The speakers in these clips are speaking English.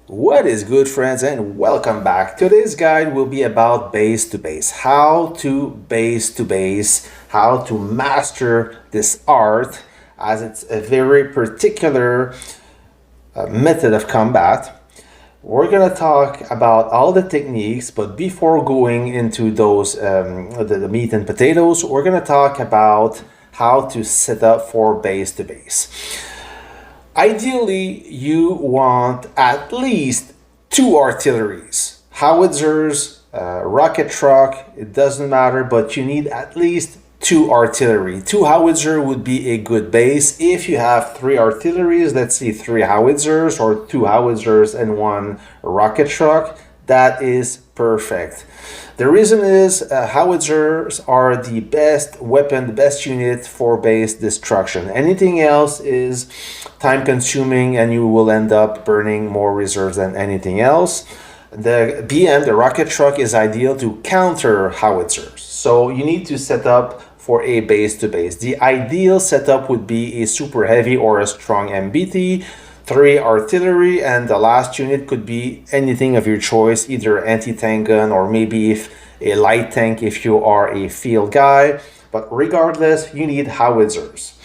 What is good, friends, and welcome back. Today's guide will be about base to base, how to base, how to master this art, as it's a very particular method of combat. We're gonna talk about all the techniques, but before going into those the meat and potatoes, we're gonna talk about how to set up for base to base. Ideally, you want at least two artilleries, howitzers, rocket truck, it doesn't matter, but you need at least two artillery. Two howitzer would be a good base. If you have three artilleries, let's say three howitzers or two howitzers and one rocket truck, that is perfect. The reason is howitzers are the best weapon, the best unit for base destruction. Anything else is time consuming and you will end up burning more reserves than anything else. The BM, the rocket truck, is ideal to counter howitzers. So you need to set up for a base to base. The ideal setup would be a super heavy or a strong MBT, three artillery, and the last unit could be anything of your choice, either anti-tank gun or maybe if a light tank if you are a field guy. But regardless, you need howitzers.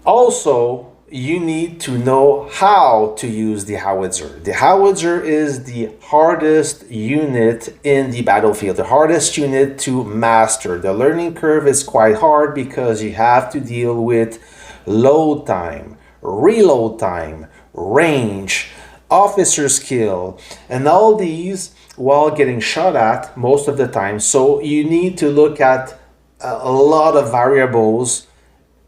Also, you need to know how to use the howitzer. The howitzer is the hardest unit in the battlefield, the hardest unit to master. The learning curve is quite hard because you have to deal with load time, reload time, range, officer skill, and all these while getting shot at most of the time. So you need to look at a lot of variables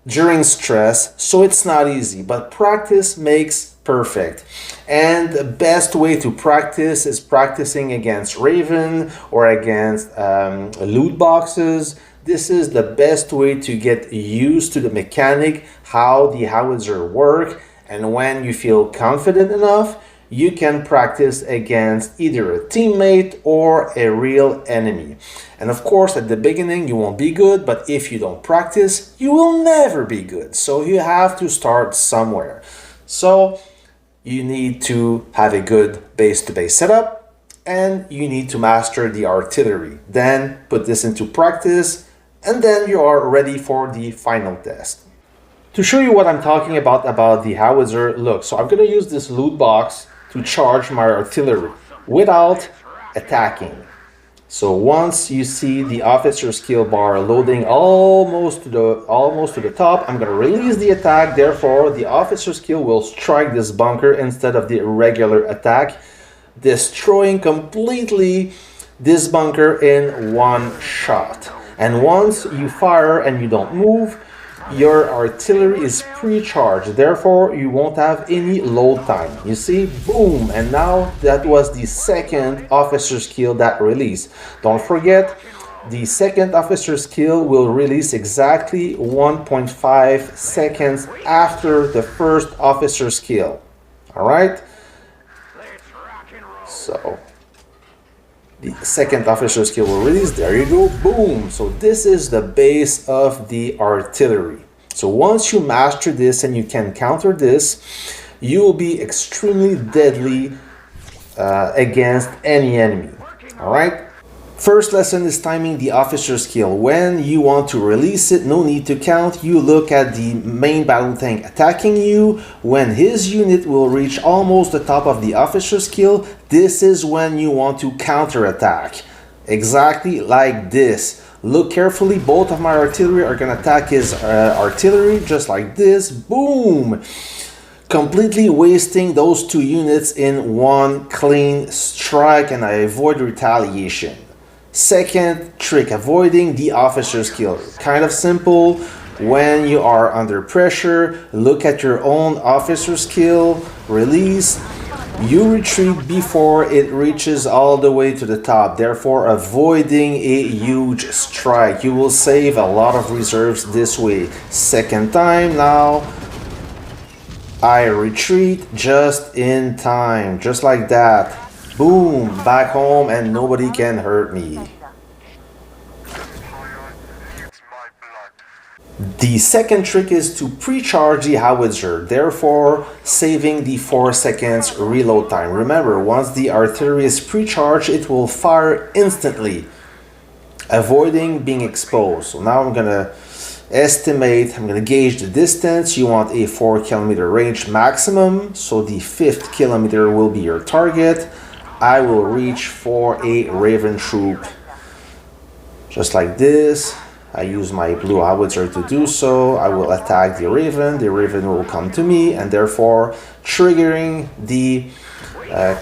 during stress, so it's not easy, but practice makes perfect. And the best way to practice is practicing against Raven or against loot boxes. This is the best way to get used to the mechanic, how the howitzer work, and when you feel confident enough, you can practice against either a teammate or a real enemy. And of course, at the beginning, you won't be good, but if you don't practice, you will never be good. So you have to start somewhere. So you need to have a good base-to-base setup, and you need to master the artillery. Then put this into practice, and then you are ready for the final test. To show you what I'm talking about the howitzer, look, so I'm going to use this loot box to charge my artillery without attacking. So once you see the officer skill bar loading almost to the top, I'm going to release the attack. Therefore, the officer skill will strike this bunker instead of the regular attack, destroying completely this bunker in one shot. And once you fire and you don't move, your artillery is pre-charged, therefore you won't have any load time. You see, boom, and now that was the second officer skill that released. Don't forget, the second officer skill will release exactly 1.5 seconds after the first officer skill. All right, so the second officer skill will release. There you go, boom. So this is the base of the artillery. So once you master this and you can counter this, you will be extremely deadly against any enemy. All right. First lesson is timing the officer skill. When you want to release it, no need to count. You look at the main battle tank attacking you. When his unit will reach almost the top of the officer skill, this is when you want to counter attack. Exactly like this. Look carefully, both of my artillery are going to attack his artillery just like this. Boom! Completely wasting those two units in one clean strike, and I avoid retaliation. Second trick, avoiding the officer skill. Kind of simple. When you are under pressure, look at your own officer skill, release. You retreat before it reaches all the way to the top, therefore avoiding a huge strike. You will save a lot of reserves this way. Second time now, I retreat just in time, just like that. Boom, back home and nobody can hurt me. The second trick is to pre-charge the howitzer, therefore saving the 4 seconds reload time. Remember, once the artillery is pre-charged, it will fire instantly, avoiding being exposed. So now I'm gonna estimate, I'm gonna gauge the distance. You want a 4 kilometer range maximum, so the 5th kilometer will be your target. I will reach for a Raven troop, just like this. I use my blue howitzer to do so. I will attack the Raven will come to me, and therefore triggering the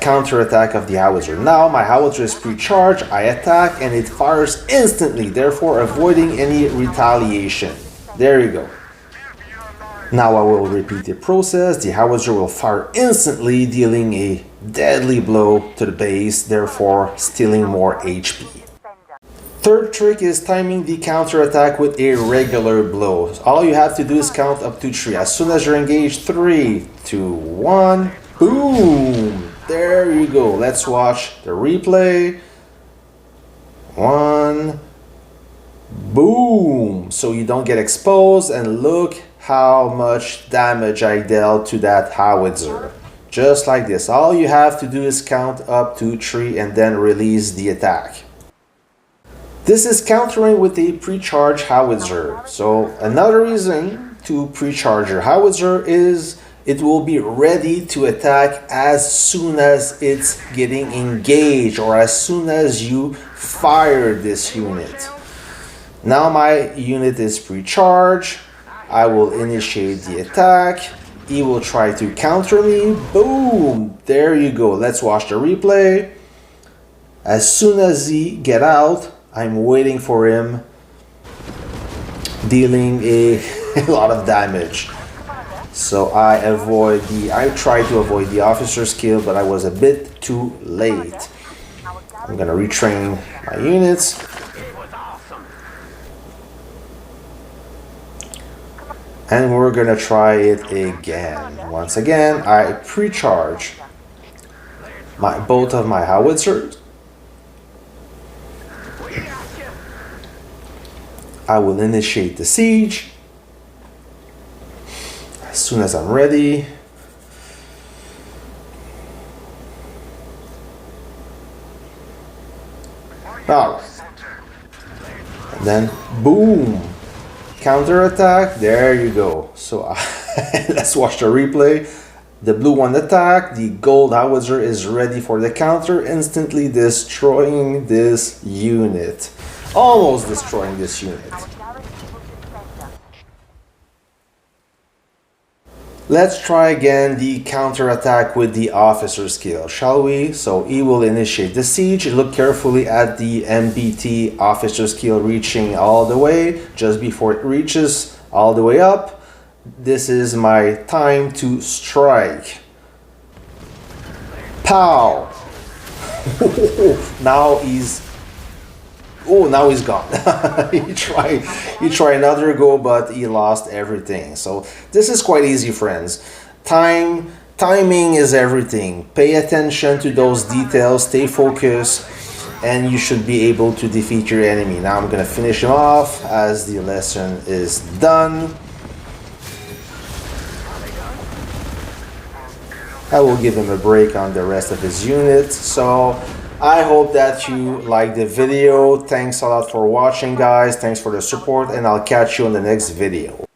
counter-attack of the howitzer. Now my howitzer is pre-charged, I attack, and it fires instantly, therefore avoiding any retaliation. There you go. Now I will repeat the process. The howitzer will fire instantly, dealing a deadly blow to the base, therefore stealing more HP. Third trick is timing the counter-attack with a regular blow. All you have to do is count up to 3. As soon as you're engaged, 3, 2, 1, boom! There you go. Let's watch the replay. 1, boom! So you don't get exposed, and look how much damage I dealt to that howitzer. Just like this. All you have to do is count up to 3 and then release the attack. This is countering with a pre-charged howitzer. So another reason to pre-charge your howitzer is it will be ready to attack as soon as it's getting engaged, or as soon as you fire this unit. Now my unit is pre-charged. I will initiate the attack. He will try to counter me. Boom! There you go. Let's watch the replay. As soon as he get out, I'm waiting for him, dealing a lot of damage. So I try to avoid the officer's kill, but I was a bit too late. I'm gonna retrain my units. And we're gonna try it again. Once again, I pre-charge both of my howitzers. I will initiate the siege as soon as I'm ready. Alright. And then, boom! Counter-attack, there you go. So let's watch the replay. The blue one attack, the gold howitzer is ready for the counter, instantly destroying this unit. Almost destroying this unit. Let's try again the counter-attack with the officer skill, shall we? So he will initiate the siege. Look carefully at the MBT officer skill reaching all the way. Just before it reaches all the way up, this is my time to strike. Pow! Now he's gone. he tried another go, but he lost everything. So this is quite easy, friends. Timing is everything. Pay attention to those details, stay focused, and you should be able to defeat your enemy. Now I'm gonna finish him off as the lesson is done. I will give him a break on the rest of his unit. So I hope that you liked the video. Thanks a lot for watching, guys. Thanks for the support, and I'll catch you on the next video.